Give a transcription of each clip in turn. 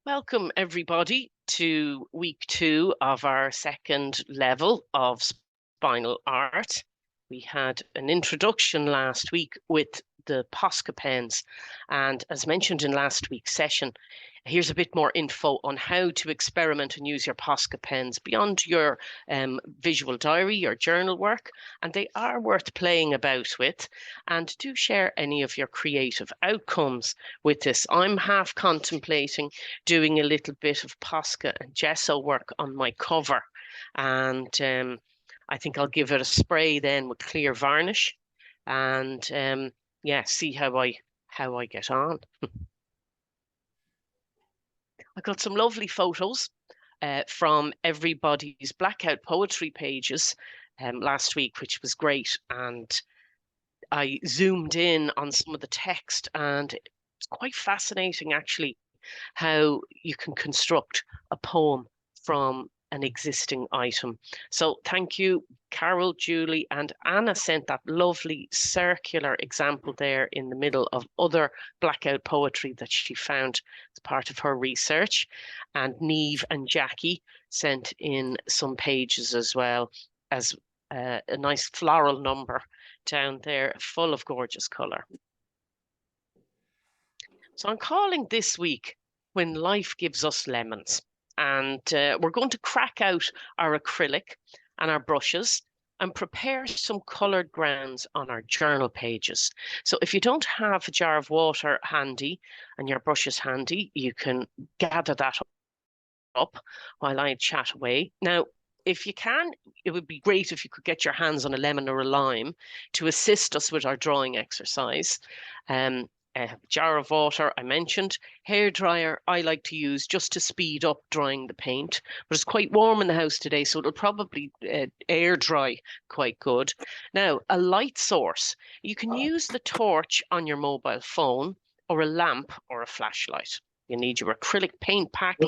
Welcome, everybody, to week 2 of our second level of spinal art. We had an introduction last week with the Posca pens, and as mentioned in last week's session, here's a bit more info on how to experiment and use your Posca pens beyond your visual diary or journal work, and they are worth playing about with. And do share any of your creative outcomes with this. I'm half contemplating doing a little bit of Posca and gesso work on my cover, and I think I'll give it a spray then with clear varnish, and yeah, see how I get on. I got some lovely photos from everybody's blackout poetry pages last week, which was great. And I zoomed in on some of the text, and it's quite fascinating, actually, how you can construct a poem from an existing item. So thank you, Carol, Julie, and Anna sent that lovely circular example there in the middle of other blackout poetry that she found as part of her research. And Neve and Jackie sent in some pages as well as a nice floral number down there, full of gorgeous colour. So I'm calling this week When Life Gives Us Lemons. And we're going to crack out our acrylic and our brushes and prepare some coloured grounds on our journal pages. So if you don't have a jar of water handy and your brushes handy, you can gather that up while I chat away. Now, if you can, it would be great if you could get your hands on a lemon or a lime to assist us with our drawing exercise. A jar of water, I mentioned. Hairdryer, I like to use just to speed up drying the paint. But it's quite warm in the house today, so it'll probably air dry quite good. Now, a light source. You can use the torch on your mobile phone or a lamp or a flashlight. You need your acrylic paint pack,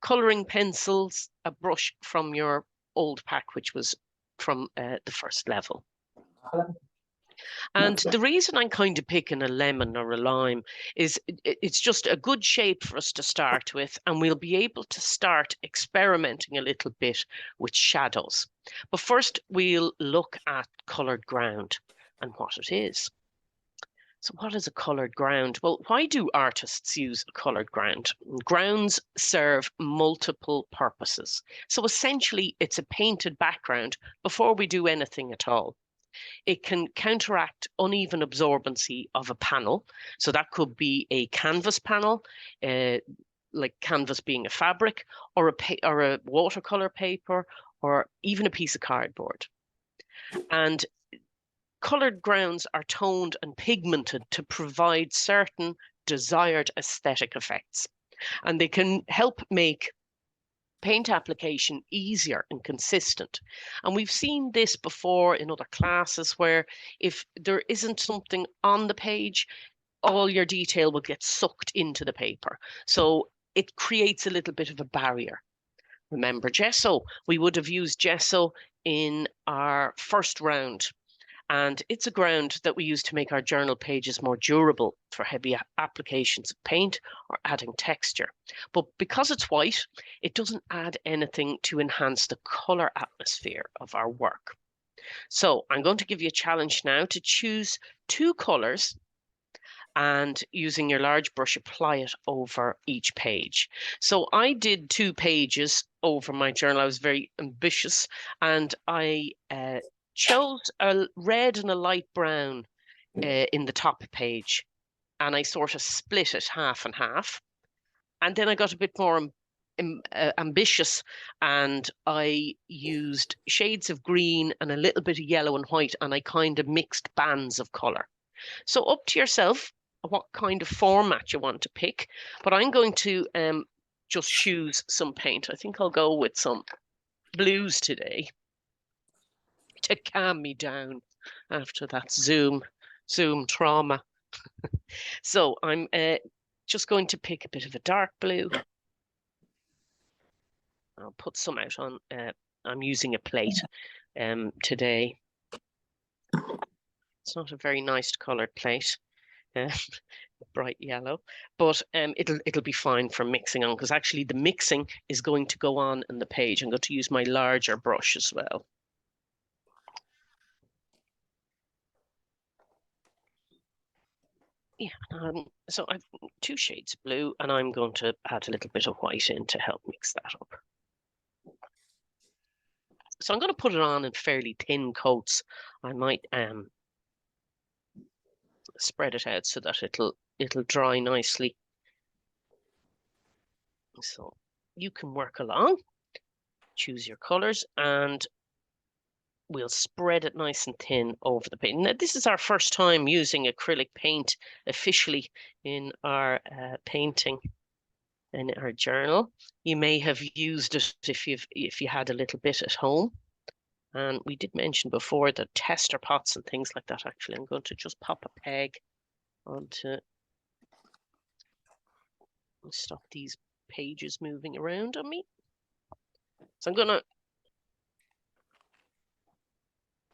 colouring pencils, a brush from your old pack, which was from the first level. And the reason I'm kind of picking a lemon or a lime is it's just a good shape for us to start with, and we'll be able to start experimenting a little bit with shadows. But first, we'll look at coloured ground and what it is. So what is a coloured ground? Well, why do artists use a coloured ground? Grounds serve multiple purposes. So essentially, it's a painted background before we do anything at all. It can counteract uneven absorbency of a panel. So that could be a canvas panel, like canvas being a fabric, or a watercolor paper, or even a piece of cardboard. And coloured grounds are toned and pigmented to provide certain desired aesthetic effects. And they can help make paint application easier and consistent. And we've seen this before in other classes where if there isn't something on the page, all your detail will get sucked into the paper. So it creates a little bit of a barrier. Remember gesso, we would have used gesso in our first round. And it's a ground that we use to make our journal pages more durable for heavy applications of paint or adding texture. But because it's white, it doesn't add anything to enhance the colour atmosphere of our work. So I'm going to give you a challenge now to choose 2 colours and using your large brush, apply it over each page. So I did 2 pages over my journal. I was very ambitious, and I chose a red and a light brown in the top page, and I sort of split it half and half. And then I got a bit more ambitious, and I used shades of green and a little bit of yellow and white, and I kind of mixed bands of colour. So up to yourself what kind of format you want to pick, but I'm going to just choose some paint. I think I'll go with some blues today to calm me down after that Zoom trauma. So I'm just going to pick a bit of a dark blue. I'll put some out on, I'm using a plate today. It's not a very nice coloured plate. bright yellow, but it'll be fine for mixing on, because actually the mixing is going to go on in the page. I'm going to use my larger brush as well. Yeah, so I've 2 shades of blue, and I'm going to add a little bit of white in to help mix that up. So I'm going to put it on in fairly thin coats. I might spread it out so that it'll dry nicely. So you can work along, choose your colors, and we'll spread it nice and thin over the paint. Now, this is our first time using acrylic paint officially in our painting in our journal. You may have used it if you had a little bit at home. And we did mention before the tester pots and things like that. Actually, I'm going to just pop a peg onto, stop these pages moving around on me. So I'm going to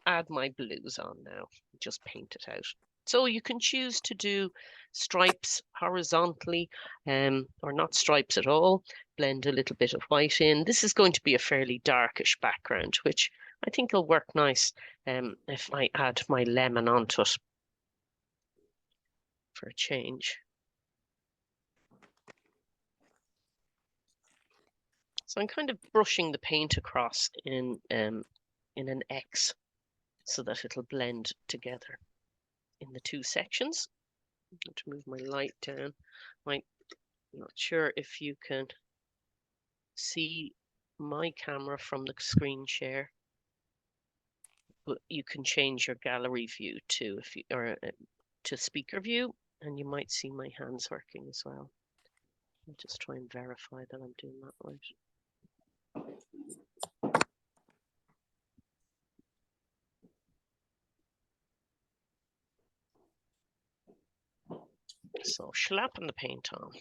add my blues on now, just paint it out. So you can choose to do stripes horizontally, or not stripes at all. Blend a little bit of white in. This is going to be a fairly darkish background, which I think will work nice if I add my lemon onto it for a change. So I'm kind of brushing the paint across in an X so that it'll blend together in the 2 sections. I'm going to move my light down. I'm not sure if you can see my camera from the screen share, but you can change your gallery view to to speaker view, and you might see my hands working as well. I'll just try and verify that I'm doing that right. So slapping the paint on.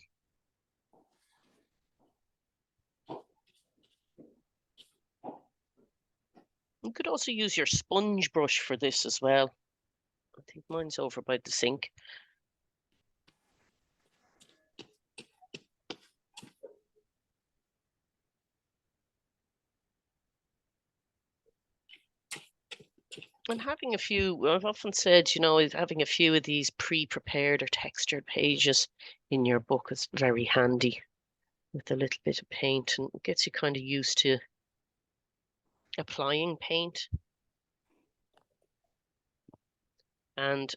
You could also use your sponge brush for this as well. I think mine's over by the sink. And having a few, I've often said, you know, having a few of these pre-prepared or textured pages in your book is very handy with a little bit of paint, and it gets you kind of used to applying paint. And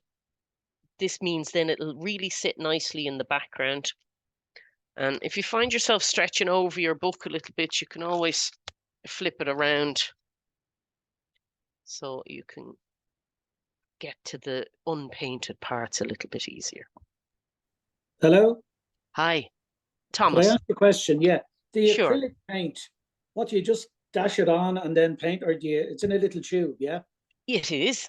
this means then it'll really sit nicely in the background. And if you find yourself stretching over your book a little bit, you can always flip it around so you can get to the unpainted parts a little bit easier. Hello? Hi, Could I Thomas. ask a question? Yeah. The Sure. acrylic paint, what do you just dash it on and then paint, or do you, it's in a little tube, yeah? It is.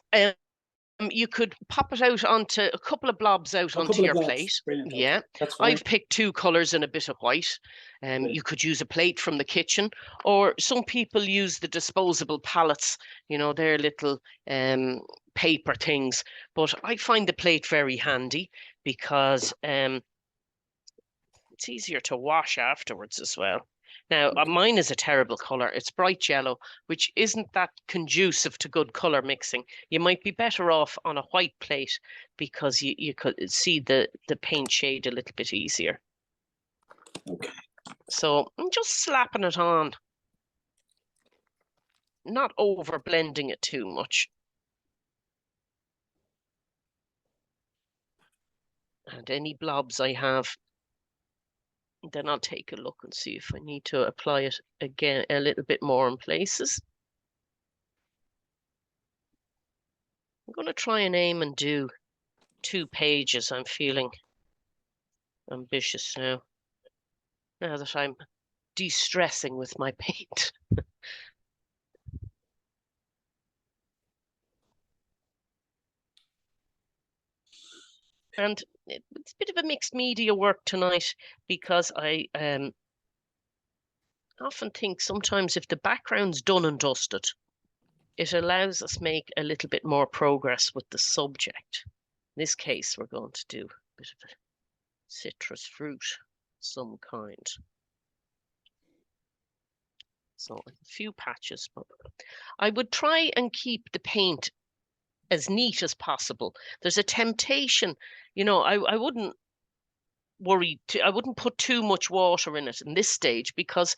You could pop it out onto a couple of blobs out A onto couple of your blobs. plate. Brilliant. Yeah. Okay. That's fine. I've picked 2 colours and a bit of white. You could use a plate from the kitchen, or some people use the disposable palettes, you know, they're little paper things. But I find the plate very handy because it's easier to wash afterwards as well. Now, mine is a terrible colour. It's bright yellow, which isn't that conducive to good colour mixing. You might be better off on a white plate because you could see the paint shade a little bit easier. Okay. So I'm just slapping it on, not over blending it too much. And any blobs I have, then I'll take a look and see if I need to apply it again a little bit more in places. I'm going to try and aim and do 2 pages. I'm feeling ambitious now that I'm de-stressing with my paint. And it's a bit of a mixed media work tonight because I often think sometimes if the background's done and dusted, it allows us make a little bit more progress with the subject. In this case, we're going to do a bit of citrus fruit, some kind. So a few patches, but I would try and keep the paint as neat as possible. There's a temptation, I wouldn't I wouldn't put too much water in it in this stage, because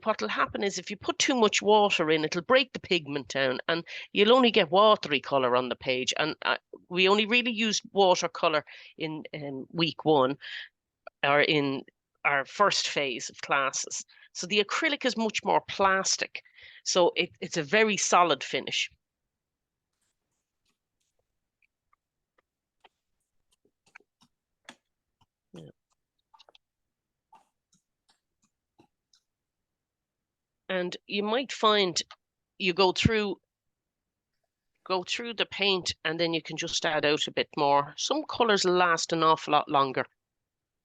what'll happen is if you put too much water in, it'll break the pigment down and you'll only get watery color on the page. And we only really used watercolor in week one, or in our first phase of classes. So the acrylic is much more plastic. So it's a very solid finish. Yeah. And you might find you go through the paint and then you can just add out a bit more. Some colors last an awful lot longer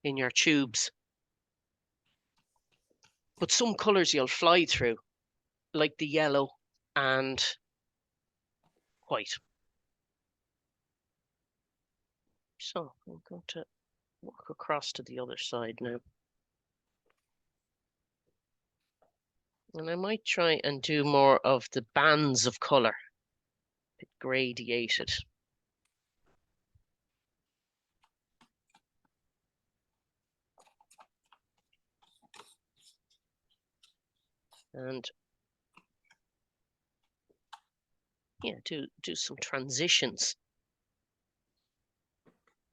in your tubes, but some colors you'll fly through, like the yellow and white. So I'm going to walk across to the other side now. And I might try and do more of the bands of color, a bit gradiated. And yeah, do some transitions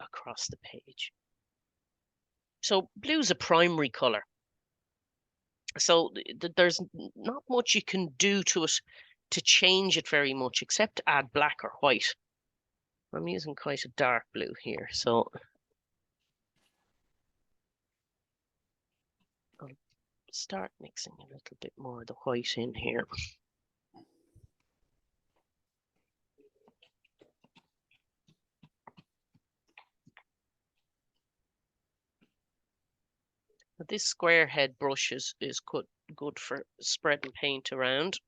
across the page. So blue's a primary color. So there's not much you can do to it to change it very much, except add black or white. I'm using quite a dark blue here, so I'll start mixing a little bit more of the white in here. This square head brush is good for spreading paint around.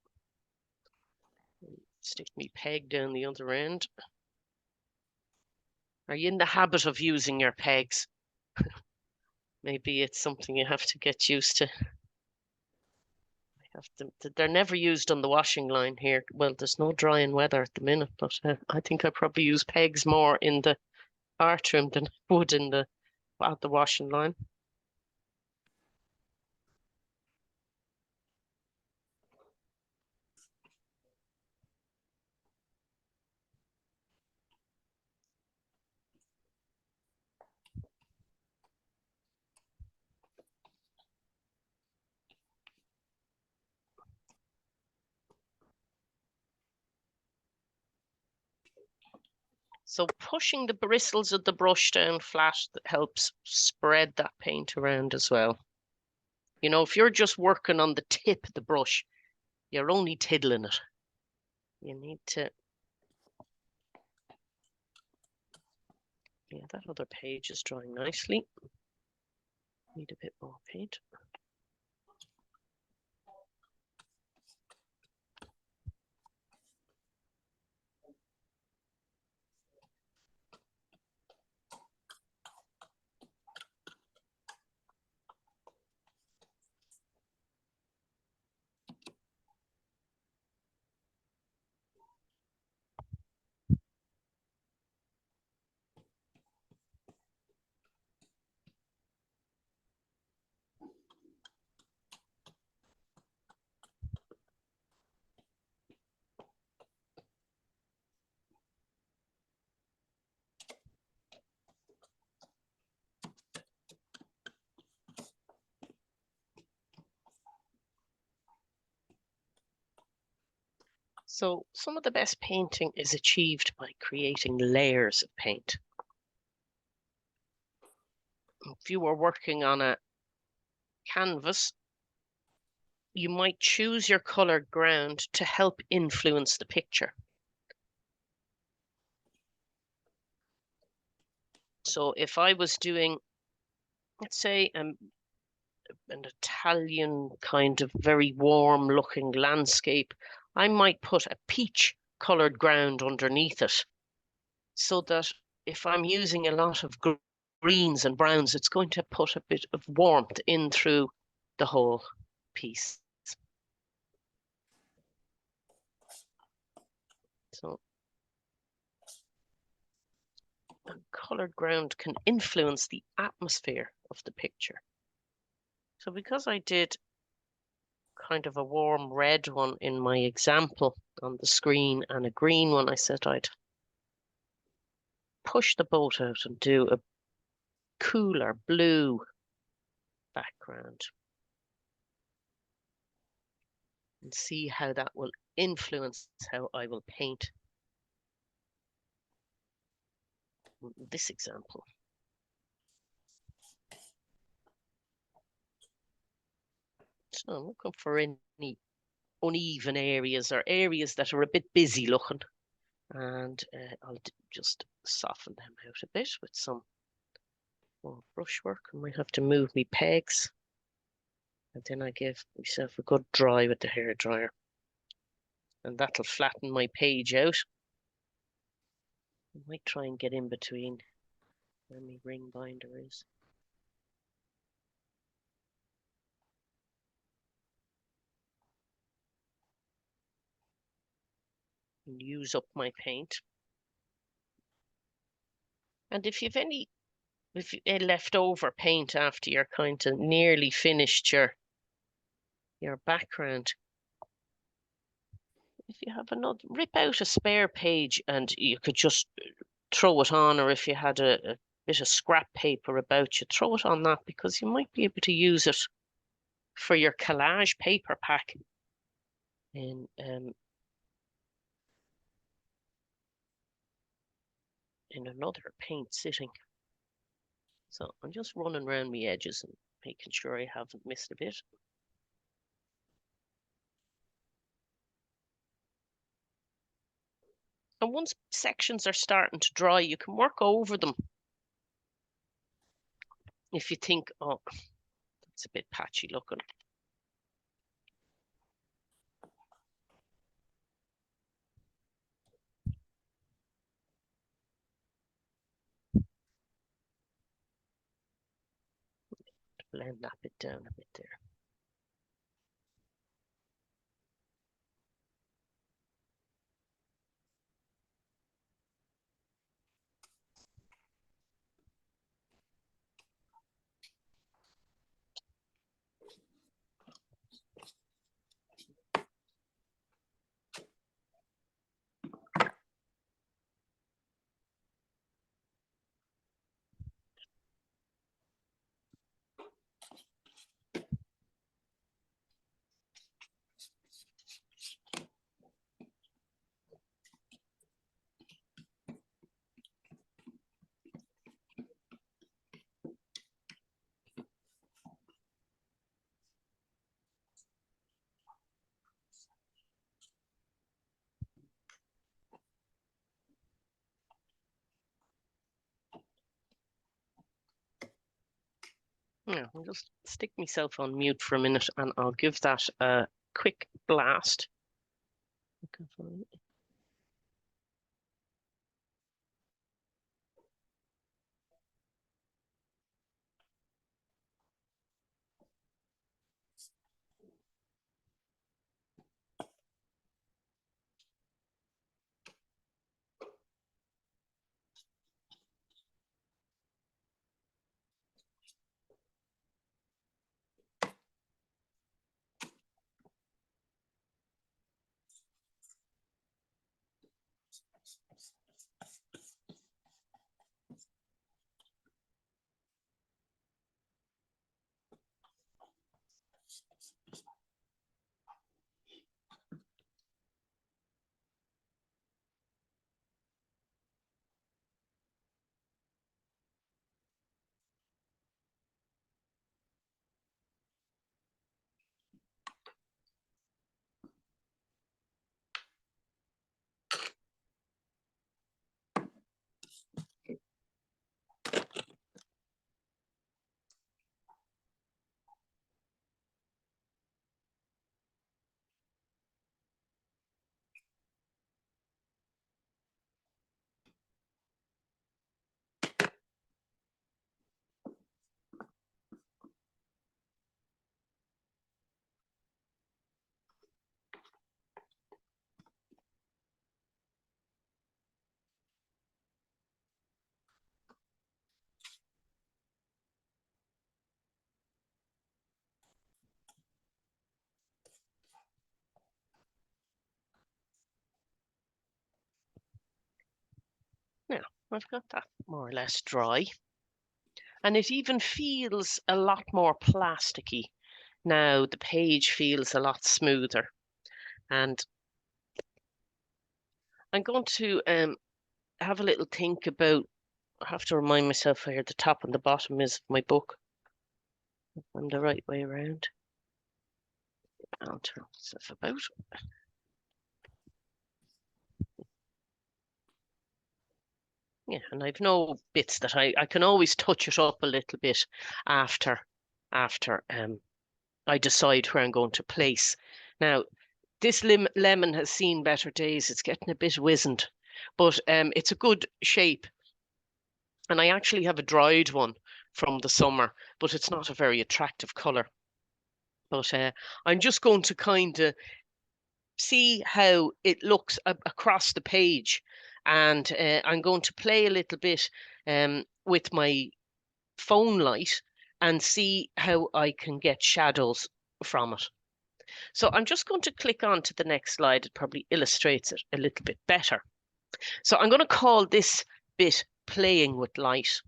Stick me peg down the other end. Are you in the habit of using your pegs? Maybe it's something you have to get used to. They're never used on the washing line here. Well, there's no drying weather at the minute, but I think I probably use pegs more in the art room than I would at the washing line. So pushing the bristles of the brush down flat helps spread that paint around as well. If you're just working on the tip of the brush, you're only tiddling it. You need to... Yeah, that other page is drying nicely. Need a bit more paint. So some of the best painting is achieved by creating layers of paint. If you were working on a canvas, you might choose your color ground to help influence the picture. So if I was doing, let's say, an Italian kind of very warm looking landscape, I might put a peach colored ground underneath it, so that if I'm using a lot of greens and browns, it's going to put a bit of warmth in through the whole piece. So, and coloured ground can influence the atmosphere of the picture. So because I did kind of a warm red one in my example on the screen and a green one, I said I'd push the boat out and do a cooler blue background and see how that will influence how I will paint this example. So I'm looking for any uneven areas or areas that are a bit busy looking, and I'll just soften them out a bit with some more brushwork. I might have to move me pegs, and then I give myself a good dry with the hairdryer, and that'll flatten my page out. I might try and get in between where my ring binder is. And use up my paint. And if you've any leftover paint after you're kind of nearly finished your background, if you have another, rip out a spare page and you could just throw it on, or if you had a bit of scrap paper about you, throw it on that, because you might be able to use it for your collage paper pack in another paint sitting. So I'm just running around the edges and making sure I haven't missed a bit. And once sections are starting to dry, you can work over them. If you think, oh, that's a bit patchy looking. Blend that bit down a bit there. Yeah, I'll just stick myself on mute for a minute and I'll give that a quick blast. I've got that more or less dry. And it even feels a lot more plasticky now. The page feels a lot smoother. And I'm going to have a little think about, I have to remind myself where the top and the bottom is of my book. I'm the right way around. I'll turn myself about. Yeah, and I've no bits that I can always touch it up a little bit after after I decide where I'm going to place. Now, this lemon has seen better days. It's getting a bit wizened, but it's a good shape. And I actually have a dried one from the summer, but it's not a very attractive colour. But I'm just going to kind of see how it looks across the page. And I'm going to play a little bit with my phone light and see how I can get shadows from it. So I'm just going to click on to the next slide. It probably illustrates it a little bit better. So I'm going to call this bit playing with light.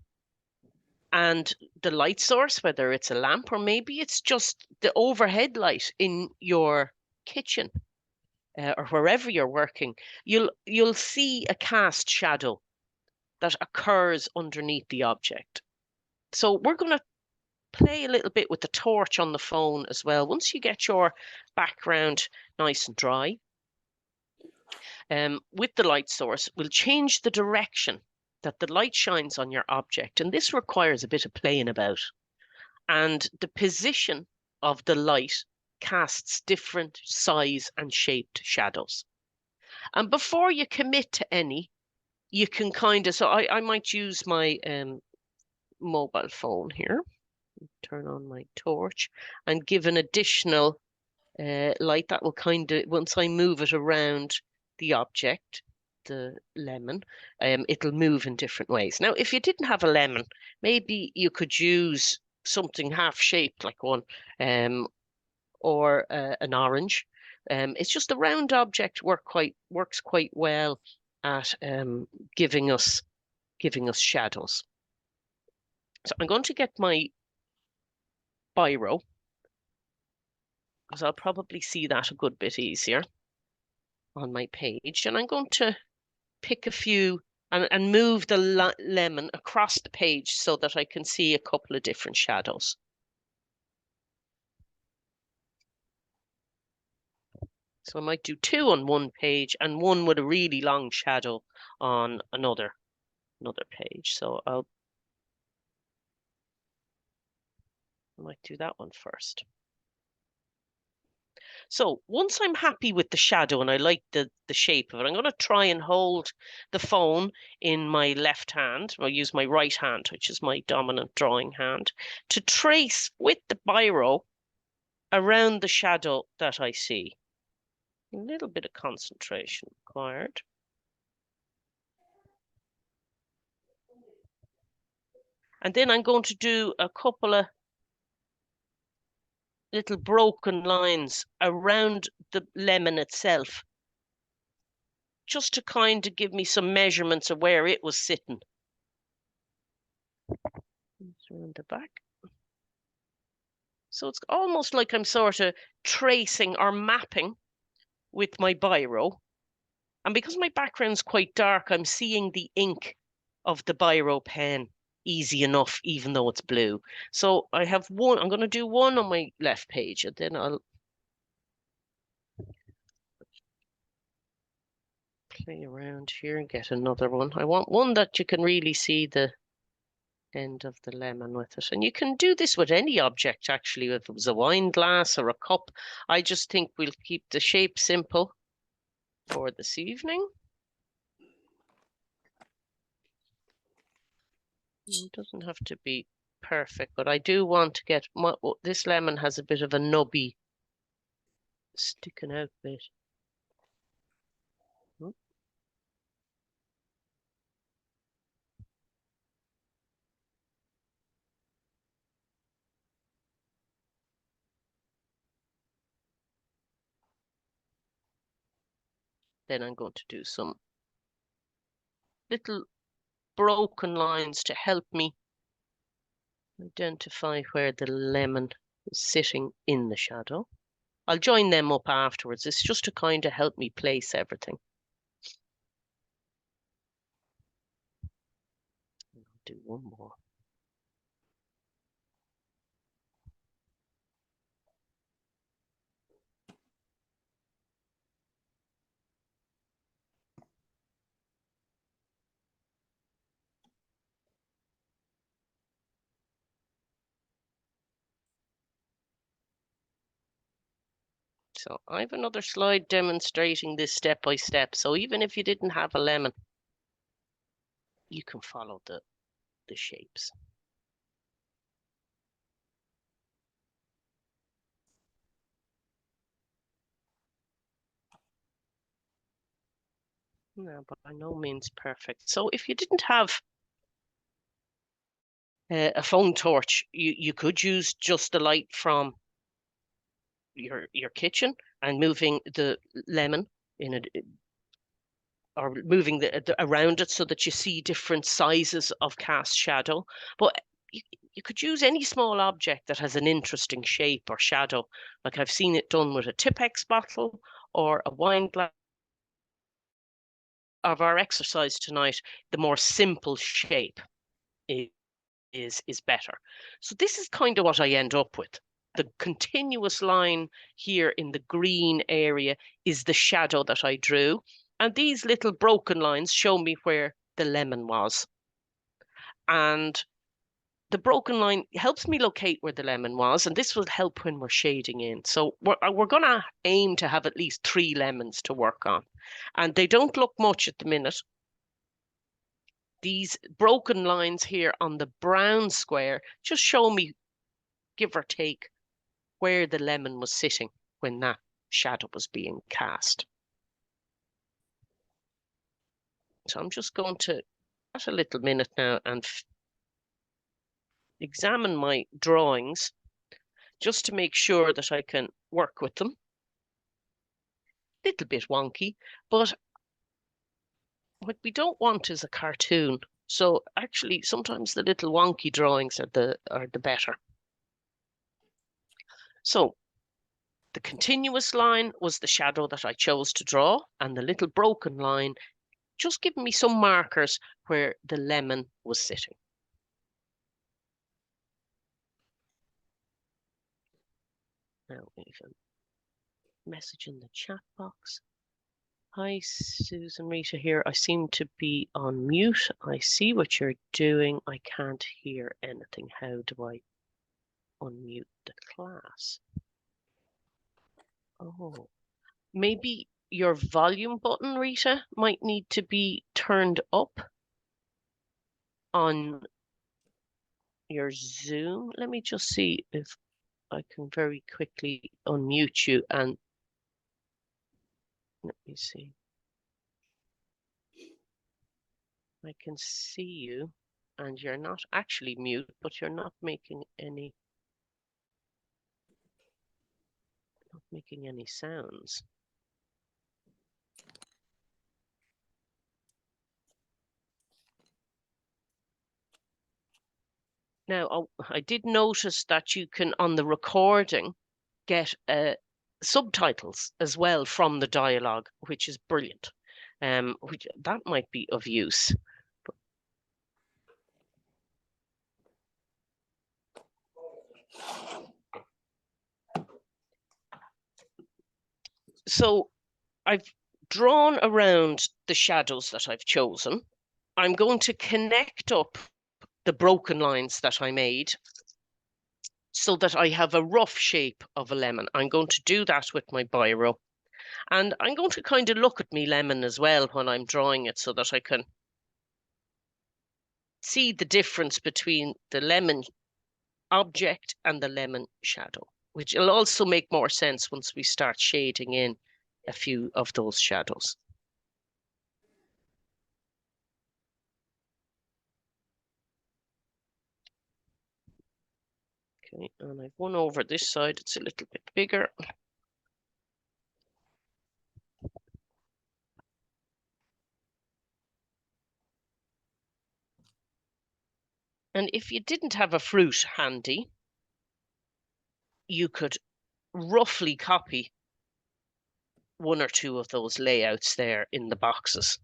And the light source, whether it's a lamp or maybe it's just the overhead light in your kitchen or wherever you're working, you'll see a cast shadow that occurs underneath the object. So we're going to play a little bit with the torch on the phone as well. Once you get your background nice and dry, with the light source, we'll change the direction that the light shines on your object. And this requires a bit of playing about. And the position of the light casts different size and shaped shadows. And before you commit to any, you can kind of, so I might use my mobile phone here, turn on my torch and give an additional light that will kind of, once I move it around the object, the lemon, it'll move in different ways. Now, if you didn't have a lemon, maybe you could use something half shaped like one, or an orange. It's just a round object works quite well at giving us shadows. So I'm going to get my biro because I'll probably see that a good bit easier on my page. And I'm going to pick a few and move the lemon across the page so that I can see a couple of different shadows. So I might do two on one page and one with a really long shadow on another page. So I might do that one first. So once I'm happy with the shadow and I like the shape of it, I'm going to try and hold the phone in my left hand. I'll use my right hand, which is my dominant drawing hand, to trace with the biro around the shadow that I see. A little bit of concentration required. And then I'm going to do a couple of little broken lines around the lemon itself, just to kind of give me some measurements of where it was sitting. Around the back. So it's almost like I'm sort of tracing or mapping with my biro. And because my background's quite dark, I'm seeing the ink of the biro pen easy enough, even though it's blue. So I have one, I'm going to do one on my left page and then I'll play around here and get another one. I want one that you can really see the end of the lemon with it. And you can do this with any object, actually, if it was a wine glass or a cup. I just think we'll keep the shape simple for this evening. It doesn't have to be perfect, but I do want to get this lemon has a bit of a nubby sticking out bit. Then I'm going to do some little broken lines to help me identify where the lemon is sitting in the shadow. I'll join them up afterwards. It's just to kind of help me place everything. I'll do one more. So I have another slide demonstrating this step by step. So even if you didn't have a lemon, you can follow the shapes. No, but by no means perfect. So if you didn't have a phone torch, you could use just the light from your kitchen and moving the lemon in a or moving the around it so that you see different sizes of cast shadow. But you could use any small object that has an interesting shape or shadow. Like I've seen it done with a Tipex bottle or a wine glass. Of our exercise tonight, the more simple shape is better. So this is kind of what I end up with. The continuous line here in the green area is the shadow that I drew. And these little broken lines show me where the lemon was. And the broken line helps me locate where the lemon was. And this will help when we're shading in. So we're going to aim to have at least 3 lemons to work on. And they don't look much at the minute. These broken lines here on the brown square just show me, give or take, where the lemon was sitting when that shadow was being cast. So I'm just going to, at a little minute now, and examine my drawings just to make sure that I can work with them. A little bit wonky, but what we don't want is a cartoon. So actually, sometimes the little wonky drawings are the better. So the continuous line was the shadow that I chose to draw, and the little broken line just giving me some markers where the lemon was sitting. Now we have a message in the chat box. Hi, Susan Rita here. I seem to be on mute. I see what you're doing. I can't hear anything. How do I unmute the class? Oh, maybe your volume button, Rita, might need to be turned up on your Zoom. Let me just see if I can very quickly unmute you and let me see. I can see you and you're not actually mute, but you're not making any sounds. Now, I did notice that you can, on the recording, get subtitles as well from the dialogue, which is brilliant. Which that might be of use. So I've drawn around the shadows that I've chosen. I'm going to connect up the broken lines that I made so that I have a rough shape of a lemon. I'm going to do that with my biro. And I'm going to kind of look at me lemon as well when I'm drawing it so that I can see the difference between the lemon object and the lemon shadow, which will also make more sense once we start shading in a few of those shadows. Okay, and I've one over this side, it's a little bit bigger. And if you didn't have a fruit handy, you could roughly copy one or two of those layouts there in the boxes.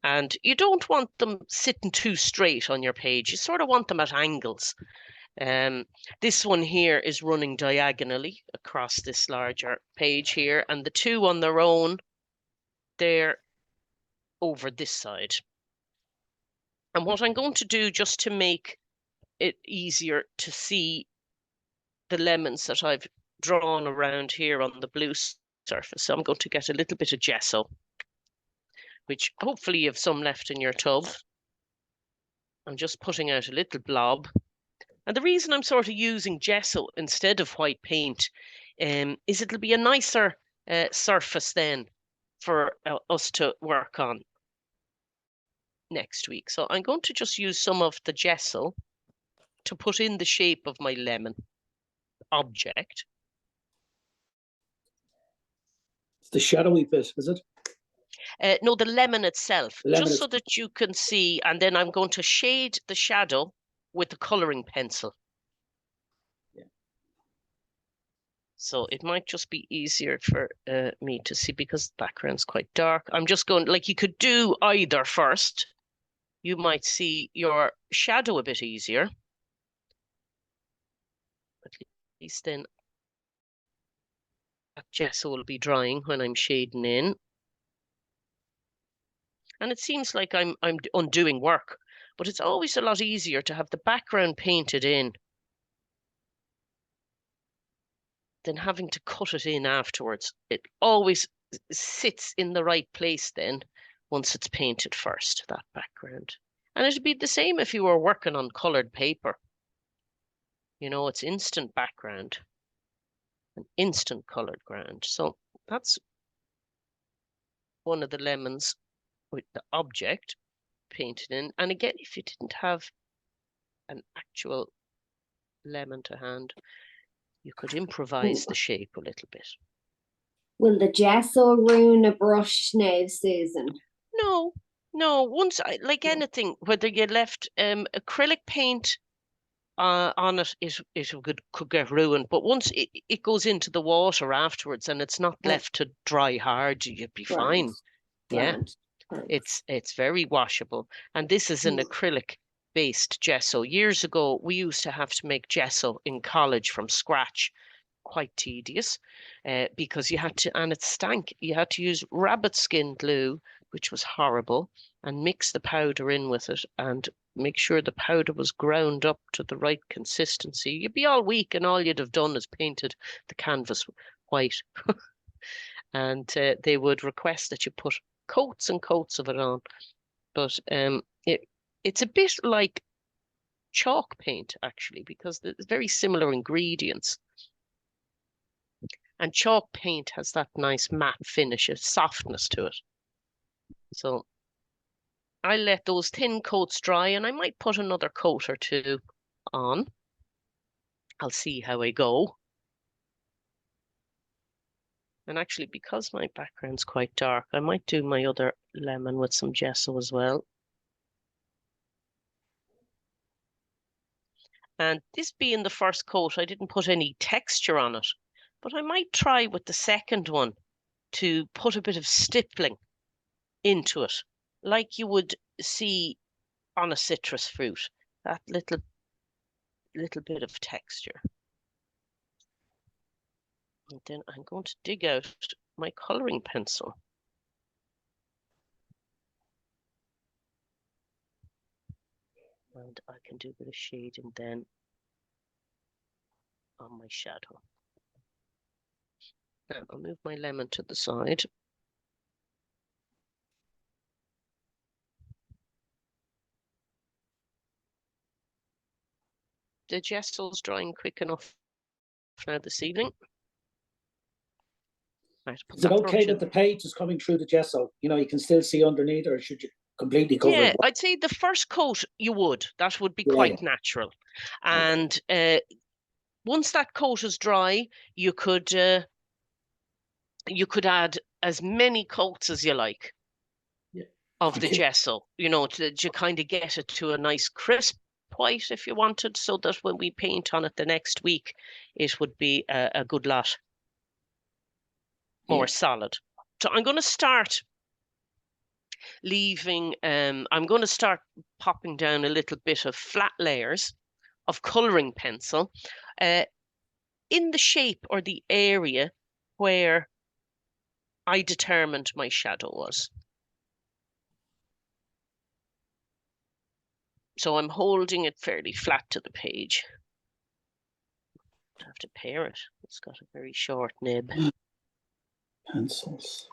And you don't want them sitting too straight on your page. You sort of want them at angles. This one here is running diagonally across this larger page here, and the two on their own, they're over this side. And what I'm going to do, just to make it easier to see the lemons that I've drawn around here on the blue surface, so I'm going to get a little bit of gesso, which hopefully you have some left in your tub. I'm just putting out a little blob. And the reason I'm sort of using gesso instead of white paint is it'll be a nicer surface then for us to work on next week. So I'm going to just use some of the gesso to put in the shape of my lemon object. It's the shadowy bit, is it? No, the lemon itself, The lemon just is... so that you can see. And then I'm going to shade the shadow with the colouring pencil. Yeah. So it might just be easier for me to see because the background's quite dark. I'm just going, like, you could do either first. You might see your shadow a bit easier. At least then that gesso will be drying when I'm shading in. And it seems like I'm undoing work, but it's always a lot easier to have the background painted in than having to cut it in afterwards. It always sits in the right place then once it's painted first, that background. And it'd be the same if you were working on coloured paper. You know, it's instant background, an instant coloured ground. So that's one of the lemons with the object painted in. And again, if you didn't have an actual lemon to hand, you could improvise the shape a little bit. Will the gesso ruin a brush now, Susan? No, no. Once, like anything, whether you left acrylic paint on it, it could get ruined. But once it goes into the water afterwards and it's not left to dry hard, you'd be fine. Yeah, it's very washable. And this is an acrylic based gesso. Years ago, we used to have to make gesso in college from scratch. Quite tedious because you had to, and it stank. You had to use rabbit skin glue, which was horrible, and mix the powder in with it and make sure the powder was ground up to the right consistency. You'd be all weak and all you'd have done is painted the canvas white. And they would request that you put coats and coats of it on. But it's a bit like chalk paint, actually, because there's very similar ingredients. And chalk paint has that nice matte finish, a softness to it. So I let those thin coats dry and I might put another coat or two on. I'll see how I go. And actually, because my background's quite dark, I might do my other lemon with some gesso as well. And this being the first coat, I didn't put any texture on it, but I might try with the second one to put a bit of stippling into it, like you would see on a citrus fruit, that little bit of texture. And then I'm going to dig out my colouring pencil. And I can do a bit of shading then on my shadow. Now I'll move my lemon to the side. The gesso's drying quick enough now this evening. Right, is it okay that the paint is coming through the gesso? You know, you can still see underneath, or should you completely cover it? I'd say the first coat you would. That would be quite natural. And once that coat is dry, you could add as many coats as you like. Yeah. of the Okay. gesso, you know, to kind of get it to a nice crisp white if you wanted, so that when we paint on it the next week, it would be a good lot more Yeah. solid. So I'm going to start I'm going to start popping down a little bit of flat layers of colouring pencil in the shape or the area where I determined my shadow was. So I'm holding it fairly flat to the page. I have to pare it. It's got a very short nib. Pencils.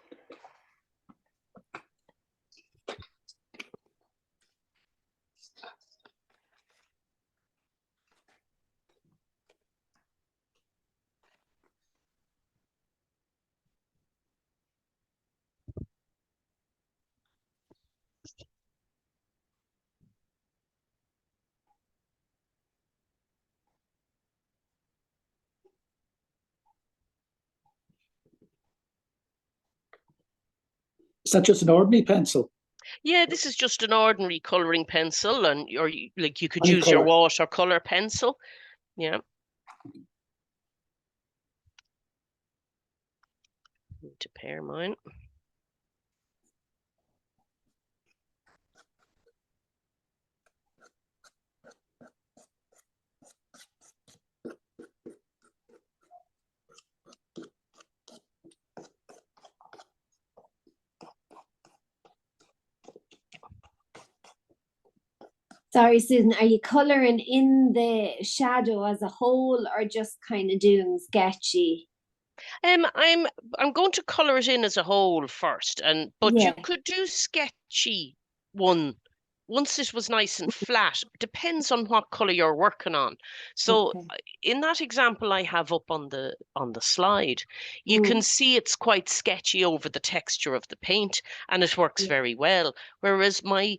Is that just an ordinary pencil? Yeah, this is just an ordinary colouring pencil, and like you could Any use your colour? watercolour pencil. Yeah. Need to pare mine. Sorry, Susan, are you colouring in the shadow as a whole or just kind of doing sketchy? I'm going to colour it in as a whole first, but you Yeah. could do sketchy one once it was nice and flat. Depends on what colour you're working on. So Okay. in that example I have up on the slide, you can see it's quite sketchy over the texture of the paint, and it works Yeah. very well. Whereas my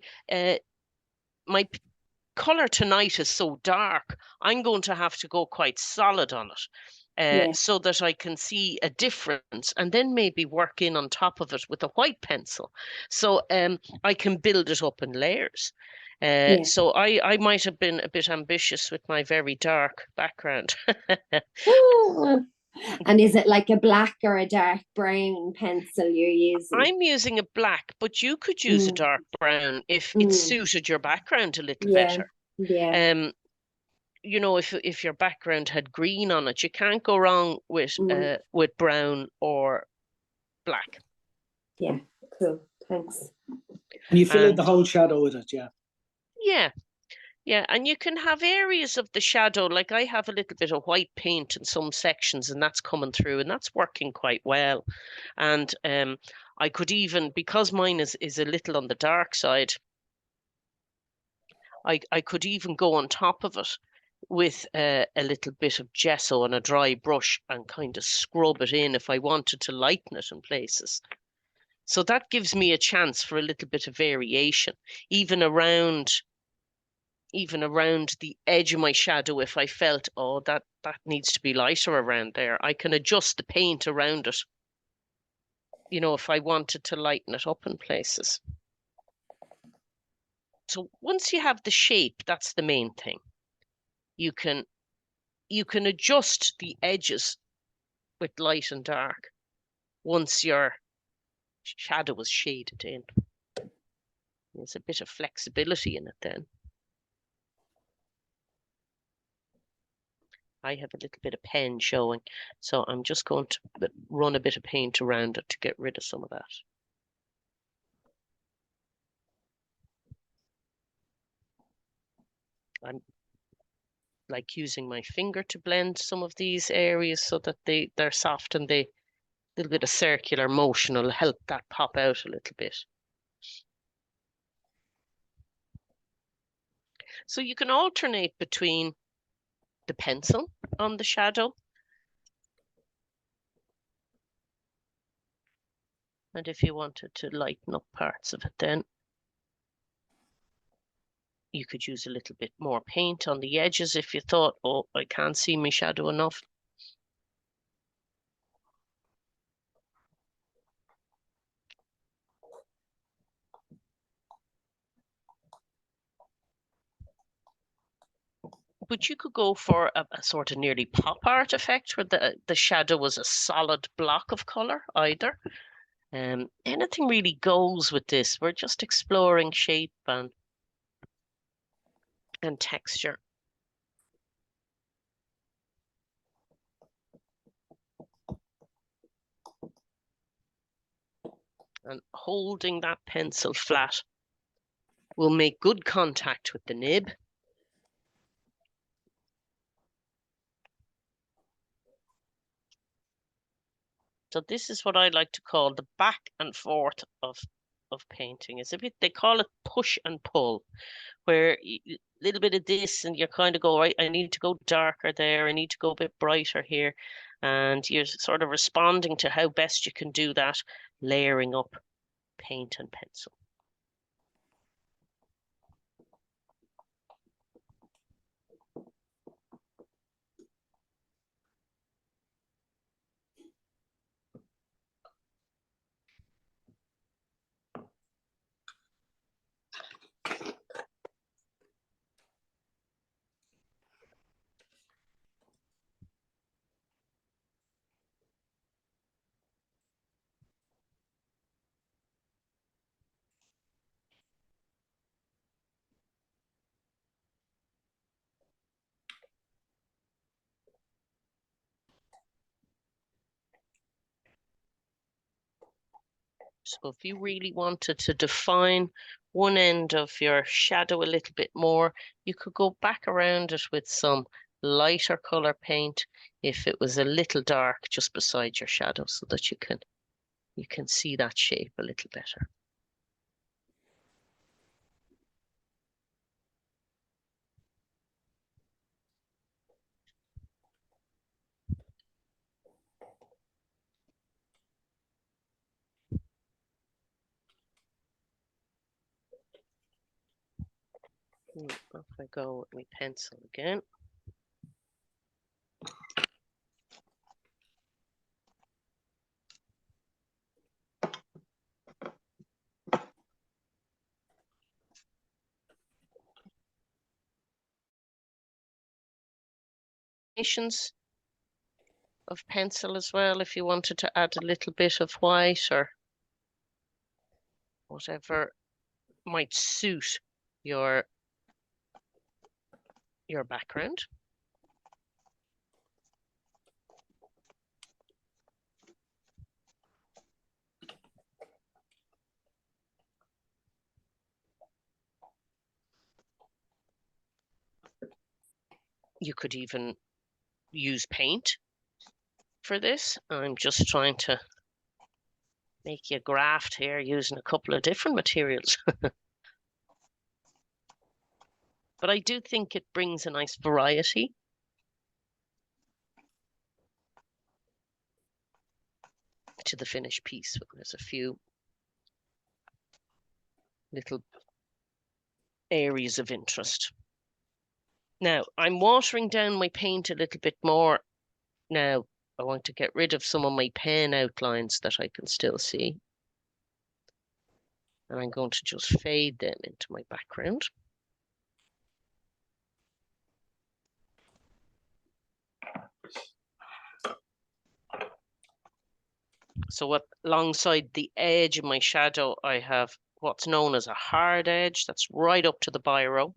color tonight is so dark, I'm going to have to go quite solid on it. Yeah. So that I can see a difference, and then maybe work in on top of it with a white pencil. So I can build it up in layers. Yeah. So I might have been a bit ambitious with my very dark background. And is it like a black or a dark brown pencil you're using? I'm using a black, but you could use a dark brown if it suited your background a little Yeah. better. Yeah. You know, if your background had green on it, you can't go wrong with brown or black. Yeah. Cool. Thanks. And you fill in And the whole shadow with it, yeah. yeah, and you can have areas of the shadow, like I have a little bit of white paint in some sections, and that's coming through, and that's working quite well. And I could even, because mine is a little on the dark side, I could even go on top of it with a little bit of gesso and a dry brush and kind of scrub it in if I wanted to lighten it in places. So that gives me a chance for a little bit of variation, even around the edge of my shadow. If I felt, oh, that needs to be lighter around there, I can adjust the paint around it, you know, if I wanted to lighten it up in places. So once you have the shape, that's the main thing. You can adjust the edges with light and dark once your shadow is shaded in. There's a bit of flexibility in it then. I have a little bit of pen showing, so I'm just going to run a bit of paint around it to get rid of some of that. I'm like using my finger to blend some of these areas so that they're soft, and a little bit of circular motion will help that pop out a little bit. So you can alternate between the pencil on the shadow, and if you wanted to lighten up parts of it, then you could use a little bit more paint on the edges if you thought, oh, I can't see my shadow enough. But you could go for a sort of nearly pop art effect where the shadow was a solid block of color either. Anything really goes with this. We're just exploring shape and texture. And holding that pencil flat will make good contact with the nib. So this is what I like to call the back and forth of painting. It's a bit, they call it push and pull, where a little bit of this and you kind of go, right, I need to go darker there, I need to go a bit brighter here. And you're sort of responding to how best you can do that, layering up paint and pencil. So if you really wanted to define one end of your shadow a little bit more, you could go back around it with some lighter color paint if it was a little dark just beside your shadow, so that you can see that shape a little better. Off I go with my pencil again. Of pencil as well, if you wanted to add a little bit of white or whatever might suit your background. You could even use paint for this. I'm just trying to make you a graft here using a couple of different materials. But I do think it brings a nice variety. To the finished piece. There's a few little areas of interest. Now, I'm watering down my paint a little bit more. Now, I want to get rid of some of my pen outlines that I can still see. And I'm going to just fade them into my background. So alongside the edge of my shadow, I have what's known as a hard edge. That's right up to the biro.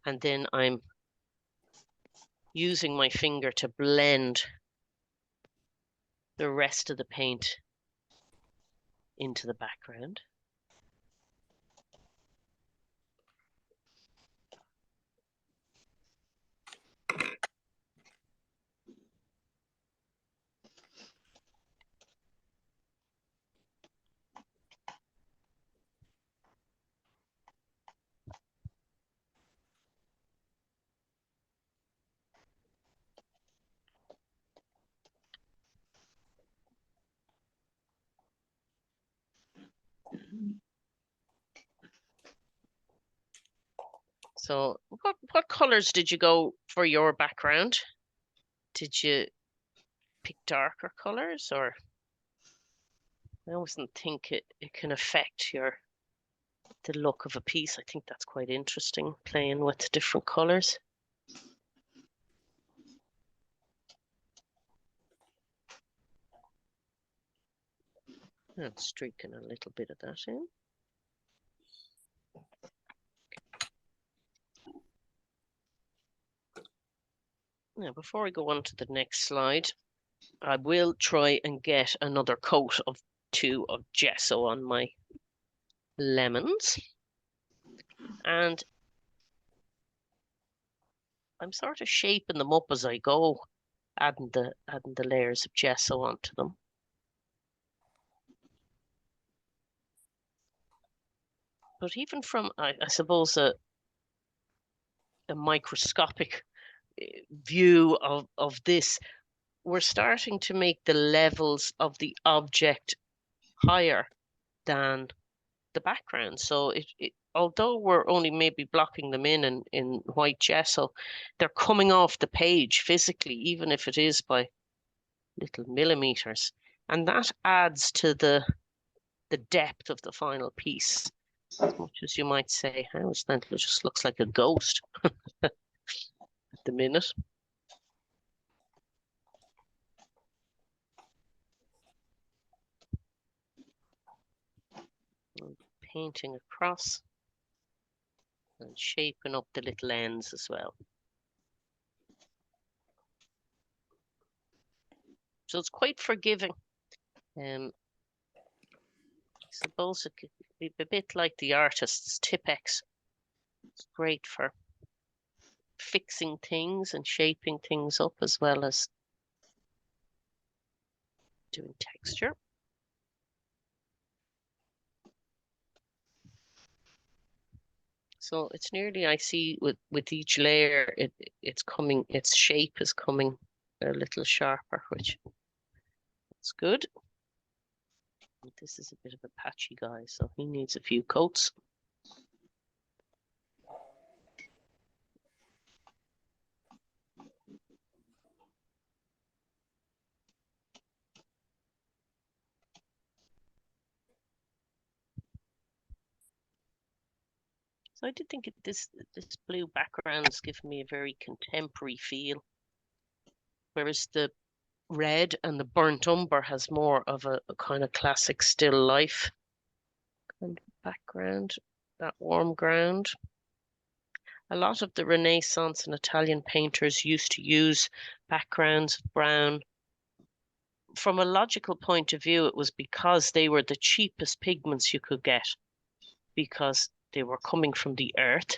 And then I'm using my finger to blend the rest of the paint into the background. So what colors did you go for your background? Did you pick darker colors, or I always think it can affect your the look of a piece. I think that's quite interesting, playing with different colours. And streaking a little bit of that in. Now, before we go on to the next slide, I will try and get another coat of 2 of gesso on my lemons. And I'm sort of shaping them up as I go, adding the layers of gesso onto them. But even from, I suppose, a microscopic view of this, we're starting to make the levels of the object higher than the background. So although we're only maybe blocking them in white gesso, they're coming off the page physically, even if it is by little millimeters. And that adds to the depth of the final piece. As much as you might say, how is that? It just looks like a ghost at the minute. And painting across and shaping up the little ends as well. So it's quite forgiving. I suppose it could be a bit like the artist's Tipp-Ex. It's great for fixing things and shaping things up as well as doing texture. So it's nearly, I see with each layer, its shape is coming a little sharper, which is good. This is a bit of a patchy guy, so he needs a few coats. So I did think this blue background's given me a very contemporary feel, whereas the red and the burnt umber has more of a kind of classic still life kind of background, that warm ground. A lot of the Renaissance and Italian painters used to use backgrounds of brown. From a logical point of view, it was because they were the cheapest pigments you could get, because they were coming from the earth,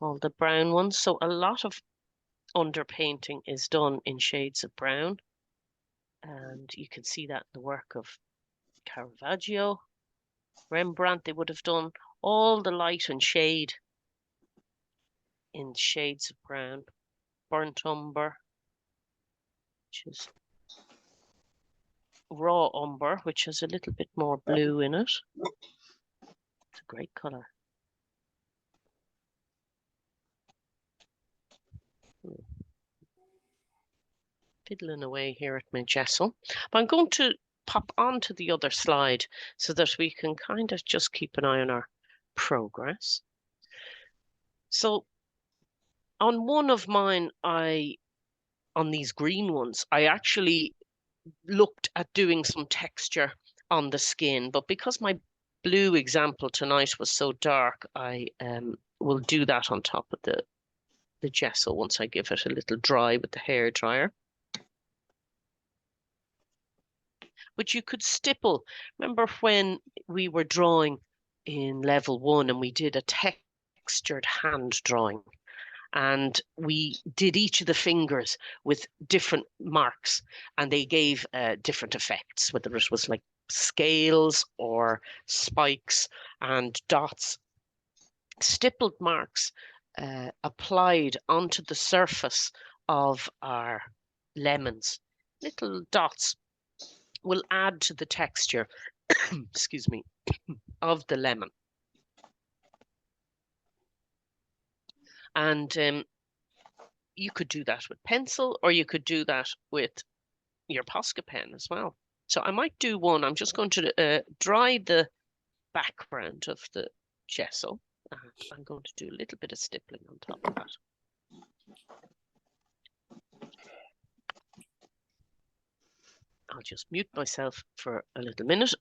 all the brown ones. So a lot of underpainting is done in shades of brown. And you can see that in the work of Caravaggio, Rembrandt. They would have done all the light and shade in shades of brown. Burnt umber, which is raw umber, which has a little bit more blue in it. It's a great colour. Fiddling away here at my gesso. But I'm going to pop onto the other slide so that we can kind of just keep an eye on our progress. So on one of mine, on these green ones, I actually looked at doing some texture on the skin, but because my blue example tonight was so dark, I will do that on top of the gesso once I give it a little dry with the hair dryer. But you could stipple. Remember when we were drawing in level 1 and we did a textured hand drawing, and we did each of the fingers with different marks, and they gave different effects, whether it was like scales or spikes and dots. Stippled marks applied onto the surface of our lemons, little dots, will add to the texture, excuse me, of the lemon. And you could do that with pencil, or you could do that with your Posca pen as well. So I might do one. I'm just going to dry the background of the gesso. I'm going to do a little bit of stippling on top of that. I'll just mute myself for a little minute.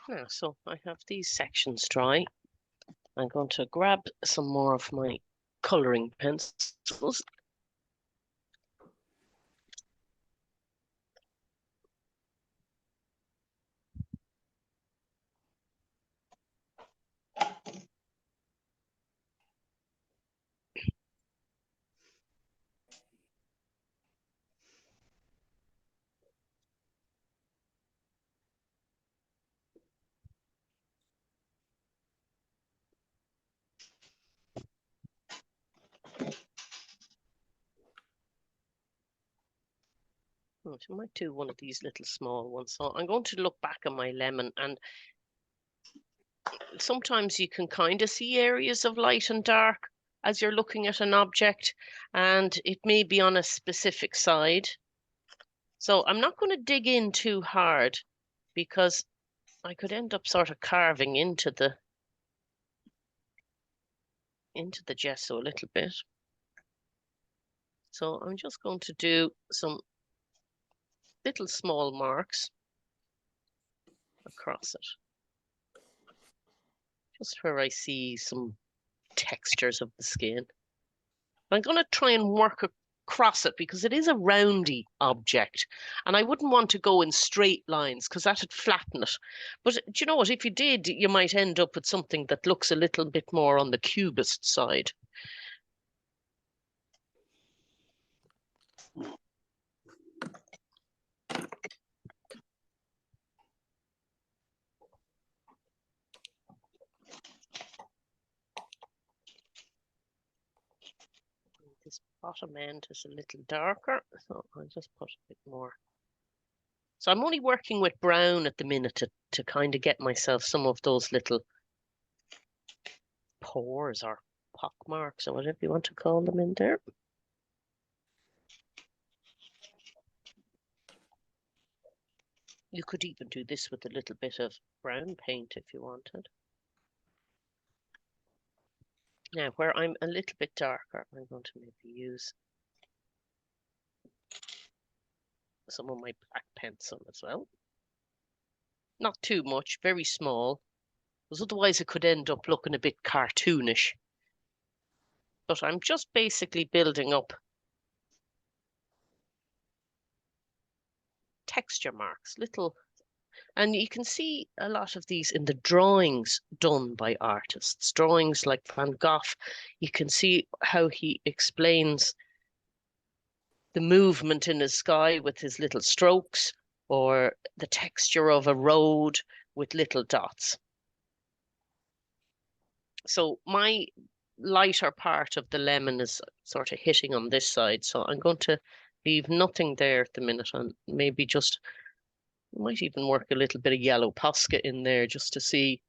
Now, so I have these sections dry. I'm going to grab some more of my colouring pencils. Oh, so I might do one of these little small ones. So I'm going to look back at my lemon, and sometimes you can kind of see areas of light and dark as you're looking at an object, and it may be on a specific side. So I'm not going to dig in too hard because I could end up sort of carving into the gesso a little bit. So I'm just going to do some little small marks across it, just where I see some textures of the skin. I'm going to try and work across it because it is a roundy object, and I wouldn't want to go in straight lines because that would flatten it. But do you know what? If you did, you might end up with something that looks a little bit more on the cubist side. This bottom end is a little darker, so I'll just put a bit more. So I'm only working with brown at the minute to kind of get myself some of those little pores or pock marks or whatever you want to call them in there. You could even do this with a little bit of brown paint if you wanted. Now, where I'm a little bit darker, I'm going to maybe use some of my black pencil as well. Not too much, very small, because otherwise it could end up looking a bit cartoonish. But I'm just basically building up texture marks, little, and you can see a lot of these in the drawings done by artists. Drawings like Van Gogh, you can see how he explains the movement in the sky with his little strokes, or the texture of a road with little dots. So my lighter part of the lemon is sort of hitting on this side. So I'm going to leave nothing there at the minute, and maybe just might even work a little bit of yellow Posca in there just to see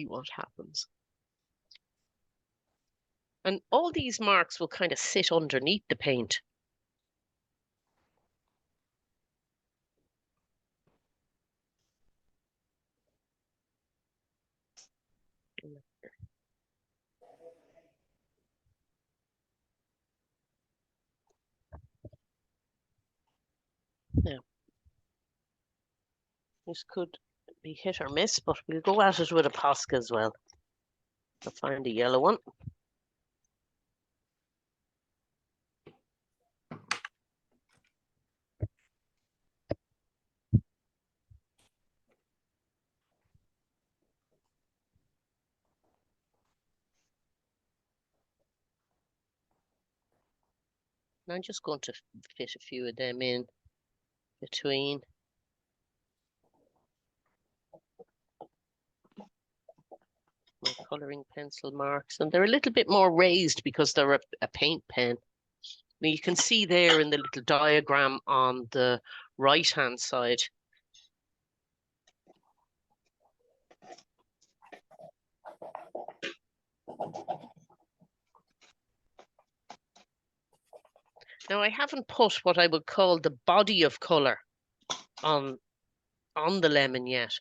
what happens. And all these marks will kind of sit underneath the paint. Now, this could be hit or miss, but we'll go at it with a Posca as well. I'll find a yellow one. And I'm just going to fit a few of them in between. My colouring pencil marks, and they're a little bit more raised because they're a paint pen. Now you can see there in the little diagram on the right hand side. Now I haven't put what I would call the body of colour on the lemon yet.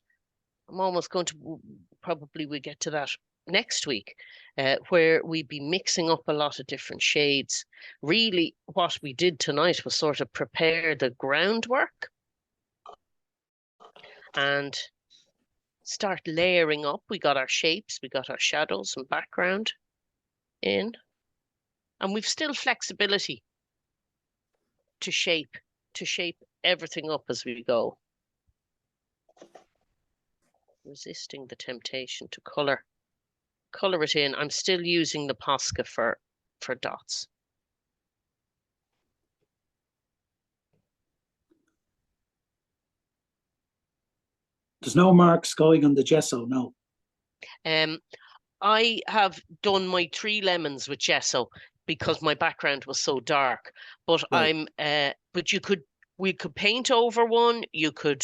I'm almost going to, probably we get to that next week, where we'd be mixing up a lot of different shades. Really, what we did tonight was sort of prepare the groundwork and start layering up. We got our shapes, we got our shadows and background in, and we've still flexibility to shape everything up as we go. Resisting the temptation to color it in. I'm still using the Posca for dots. There's no marks going on the gesso, no. I have done my 3 lemons with gesso because my background was so dark. But Right. but we could paint over one. You could,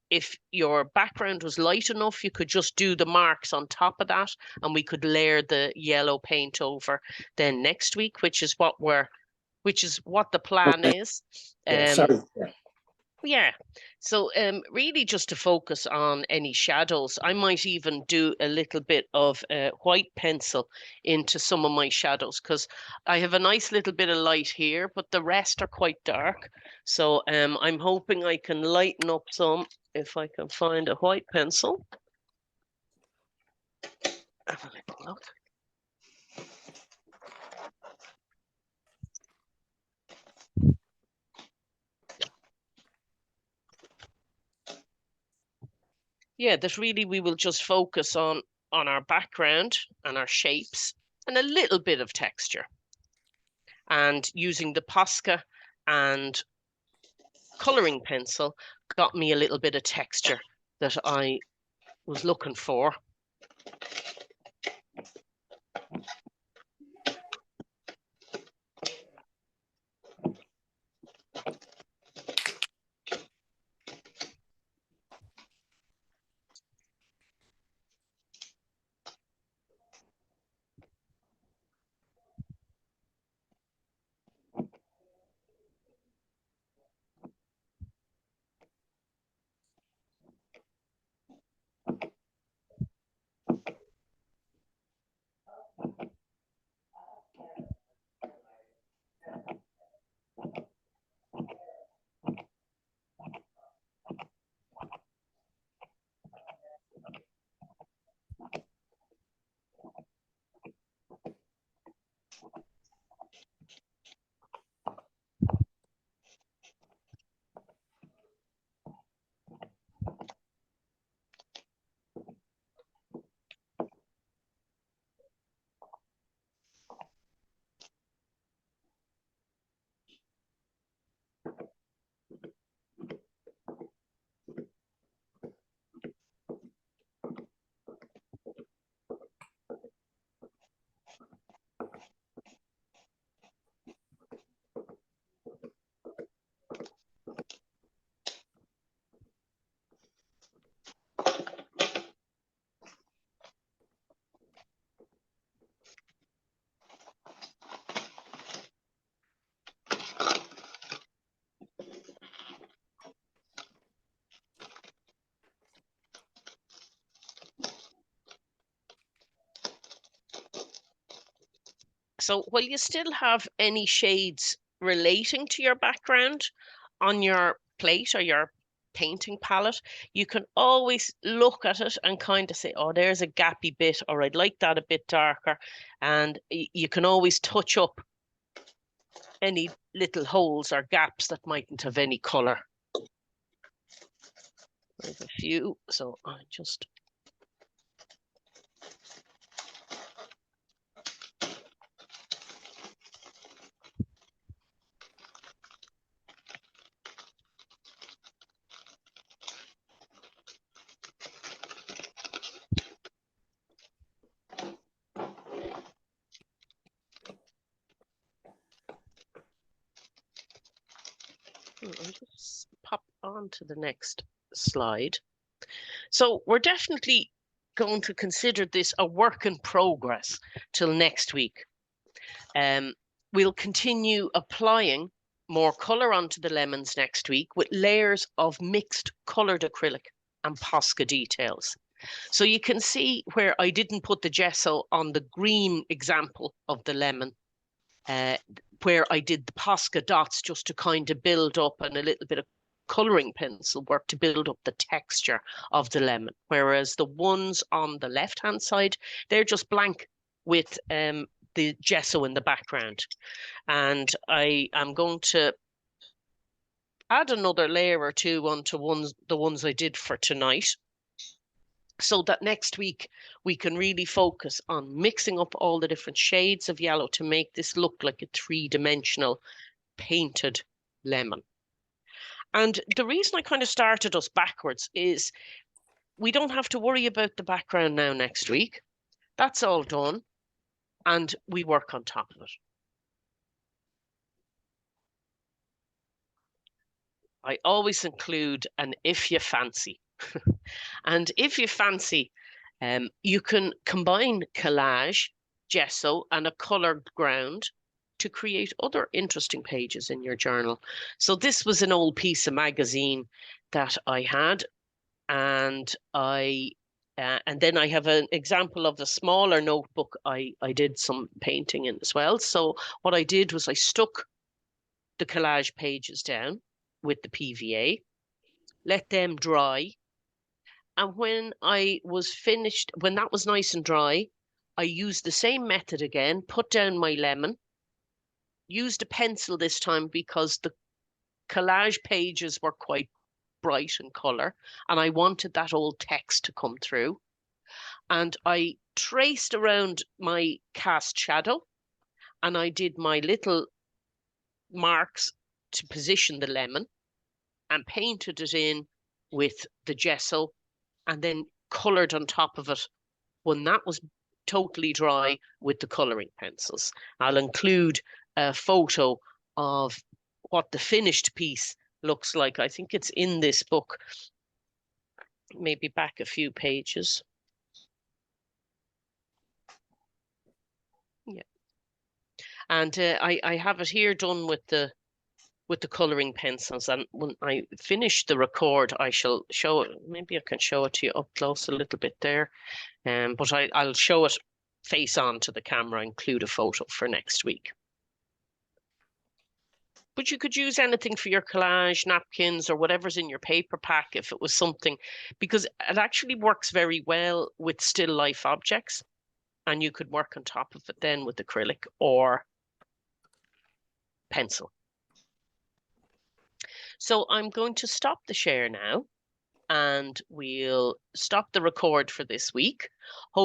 if your background was light enough, you could just do the marks on top of that, and we could layer the yellow paint over then next week, which is what the plan Okay. is. Yeah, sorry. Yeah. Yeah, so really just to focus on any shadows. I might even do a little bit of white pencil into some of my shadows because I have a nice little bit of light here, but the rest are quite dark. So I'm hoping I can lighten up some if I can find a white pencil. Have a little look. Yeah, that really we will just focus on our background and our shapes and a little bit of texture. And using the Posca and colouring pencil got me a little bit of texture that I was looking for. So while you still have any shades relating to your background on your plate or your painting palette, you can always look at it and kind of say, oh, there's a gappy bit, or I'd like that a bit darker. And you can always touch up any little holes or gaps that mightn't have any colour. There's a few, so I just... I'll just pop on to the next slide. So we're definitely going to consider this a work in progress till next week. We'll continue applying more colour onto the lemons next week with layers of mixed coloured acrylic and Posca details. So you can see where I didn't put the gesso on the green example of the lemon, where I did the Posca dots just to kind of build up, and a little bit of colouring pencil work to build up the texture of the lemon. Whereas the ones on the left-hand side, they're just blank with the gesso in the background. And I am going to add another layer or two onto the ones I did for tonight, so that next week we can really focus on mixing up all the different shades of yellow to make this look like a three-dimensional painted lemon. And the reason I kind of started us backwards is we don't have to worry about the background now next week. That's all done, and we work on top of it. I always include an if you fancy. And if you fancy, you can combine collage, gesso, and a coloured ground to create other interesting pages in your journal. So this was an old piece of magazine that I had, and and then I have an example of the smaller notebook I did some painting in as well. So what I did was I stuck the collage pages down with the PVA, let them dry. And when I was finished, when that was nice and dry, I used the same method again, put down my lemon, used a pencil this time because the collage pages were quite bright in colour, and I wanted that old text to come through. And I traced around my cast shadow, and I did my little marks to position the lemon and painted it in with the gesso, and then coloured on top of it when that was totally dry with the colouring pencils. I'll include a photo of what the finished piece looks like. I think it's in this book, maybe back a few pages. Yeah. And I have it here done with the colouring pencils, and when I finish the record I shall show it. Maybe I can show it to you up close a little bit there, but I'll show it face on to the camera, include a photo for next week. But you could use anything for your collage, napkins, or whatever's in your paper pack if it was something, because it actually works very well with still life objects, and you could work on top of it then with acrylic or pencil. So I'm going to stop the share now, and we'll stop the record for this week.